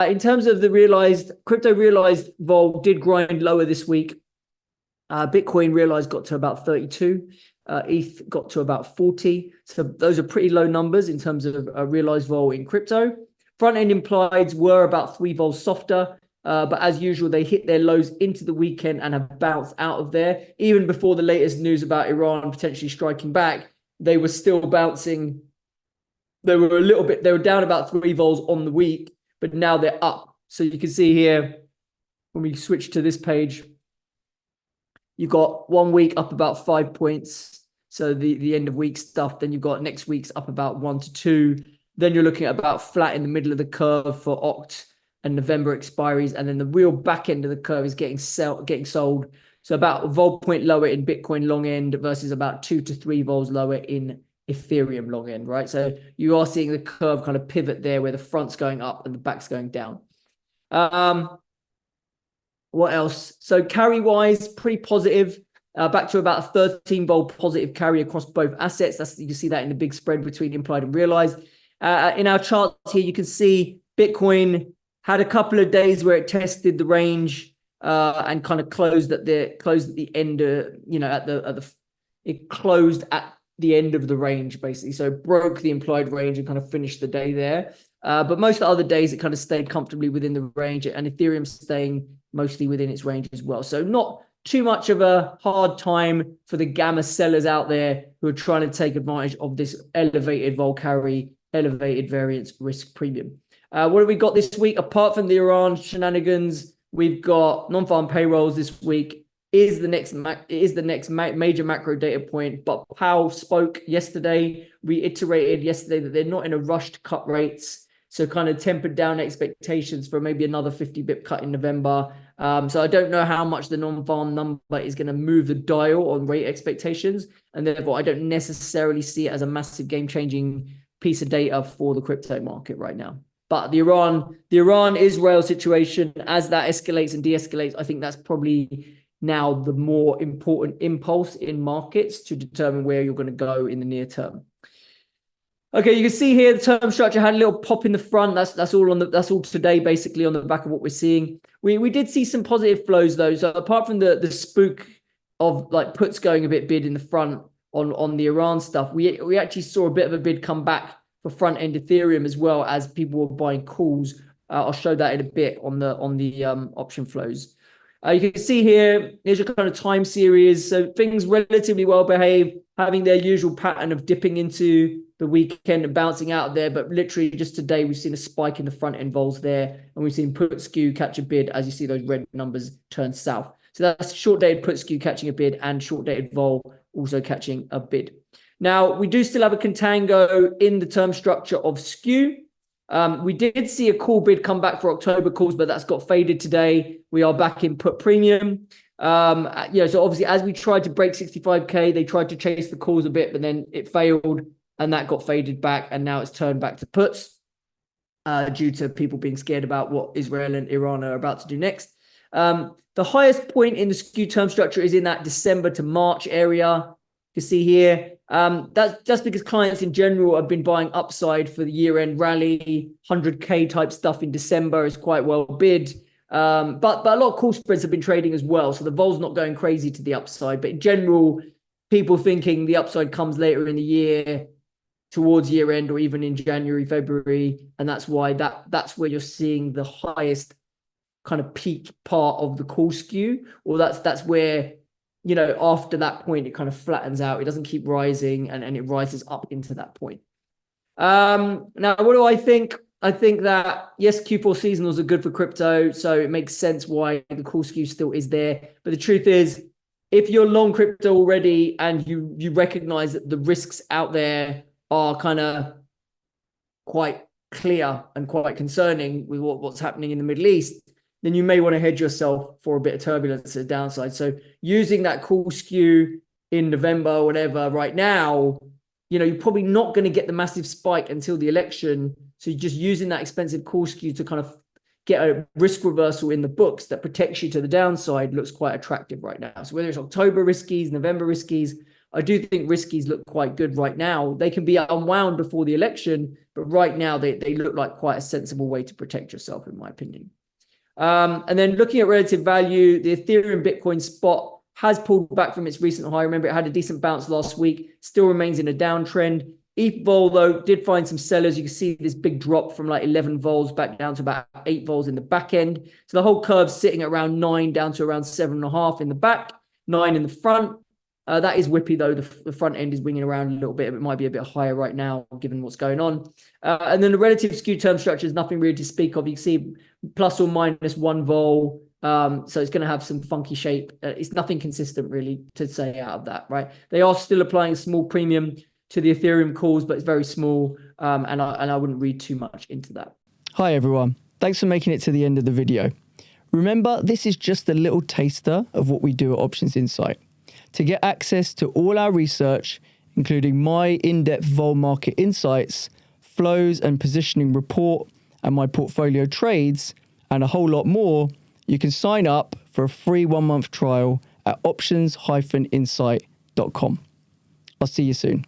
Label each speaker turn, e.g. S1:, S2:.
S1: In terms of the crypto realized vol did grind lower this week. Bitcoin realized got to about 32. ETH got to about 40. So those are pretty low numbers in terms of realized vol in crypto. Front end implieds were about 3 vols softer. But as usual, they hit their lows into the weekend and have bounced out of there. Even before the latest news about Iran potentially striking back, they were still bouncing. They were down about 3 vols on the week, but now they're up. So you can see here, when we switch to this page, you got 1 week up about 5 points. So the end of week stuff. Then you've got next week's up about 1 to 2. Then you're looking at about flat in the middle of the curve for Oct and November expiries. And then the real back end of the curve is getting sold. So about a vol point lower in Bitcoin long end versus about 2 to 3 vols lower in Ethereum long end, right? So you are seeing the curve kind of pivot there where the front's going up and the back's going down. What else? So carry wise, pretty positive. Back to about a 13 vol positive carry across both assets. You can see that in the big spread between implied and realized. In our charts here, you can see Bitcoin had a couple of days where it tested the range and kind of closed at the end. It closed at the end of the range basically. So it broke the implied range and kind of finished the day there. But most of the other days it kind of stayed comfortably within the range, and Ethereum staying mostly within its range as well. So not too much of a hard time for the gamma sellers out there who are trying to take advantage of this elevated vol carry, elevated variance risk premium. What have we got this week? Apart from the Iran shenanigans, we've got non-farm payrolls this week. Is the next major macro data point. But Powell spoke yesterday, reiterated yesterday that they're not in a rush to cut rates. So kind of tempered down expectations for maybe another 50 bip cut in November. So I don't know how much the non-farm number is going to move the dial on rate expectations. And therefore, I don't necessarily see it as a massive game-changing piece of data for the crypto market right now. But the Iran-Israel situation, as that escalates and de-escalates, I think that's probably now the more important impulse in markets to determine where you're going to go in the near term. Okay, you can see here the term structure had a little pop in the front. That's all today, basically, on the back of what we're seeing. We did see some positive flows though. So apart from the spook of like puts going a bit bid in the front on the Iran stuff, we actually saw a bit of a bid come back for front end Ethereum as well as people were buying calls. I'll show that in a bit on the option flows. You can see here, here's your kind of time series. So things relatively well behaved, having their usual pattern of dipping into the weekend and bouncing out there. But literally just today, we've seen a spike in the front end vols there. And we've seen put skew catch a bid as you see those red numbers turn south. So that's short dated put skew catching a bid and short dated vol also catching a bid. Now, we do still have a contango in the term structure of skew. We did see a call bid come back for October calls, but that's got faded today. We are back in put premium. So obviously as we tried to break 65K, they tried to chase the calls a bit, but then it failed and that got faded back. And now it's turned back to puts due to people being scared about what Israel and Iran are about to do next. The highest point in the skew term structure is in that December to March area. You can see here, that's just because clients in general have been buying upside for the year-end rally. 100K type stuff in December is quite well bid. But a lot of call spreads have been trading as well. So the vol's not going crazy to the upside. But in general, people thinking the upside comes later in the year, towards year-end or even in January, February. And that's why that's where you're seeing the highest kind of peak part of the call skew. Or that's where, after that point, it kind of flattens out. It doesn't keep rising and it rises up into that point. Now, what do I think? I think that, yes, Q4 seasonals are good for crypto. So it makes sense why the call skew still is there. But the truth is, if you're long crypto already and you recognize that the risks out there are kind of quite clear and quite concerning with what's happening in the Middle East, then you may want to hedge yourself for a bit of turbulence at the downside. So using that call skew in November or whatever right now, you're probably not going to get the massive spike until the election. So you're just using that expensive call skew to kind of get a risk reversal in the books that protects you to the downside looks quite attractive right now. So whether it's October riskies, November riskies, I do think riskies look quite good right now. They can be unwound before the election, but right now they look like quite a sensible way to protect yourself, in my opinion. And then looking at relative value, the Ethereum Bitcoin spot has pulled back from its recent high. Remember, it had a decent bounce last week, still remains in a downtrend. ETH vol, though, did find some sellers. You can see this big drop from like 11 vols back down to about 8 vols in the back end. So the whole curve's sitting at around 9 down to around 7.5 in the back, 9 in the front. That is whippy, though. The front end is winging around a little bit. It might be a bit higher right now, given what's going on. And then the relative skew term structure is nothing really to speak of. You can see plus or minus 1 vol. So it's going to have some funky shape. It's nothing consistent, really, to say out of that, right? They are still applying a small premium to the Ethereum calls, but it's very small, and I wouldn't read too much into that.
S2: Hi, everyone. Thanks for making it to the end of the video. Remember, this is just a little taster of what we do at Options Insight. To get access to all our research, including my in-depth vol market insights, flows and positioning report, and my portfolio trades, and a whole lot more, you can sign up for a free 1-month trial at options-insight.com. I'll see you soon.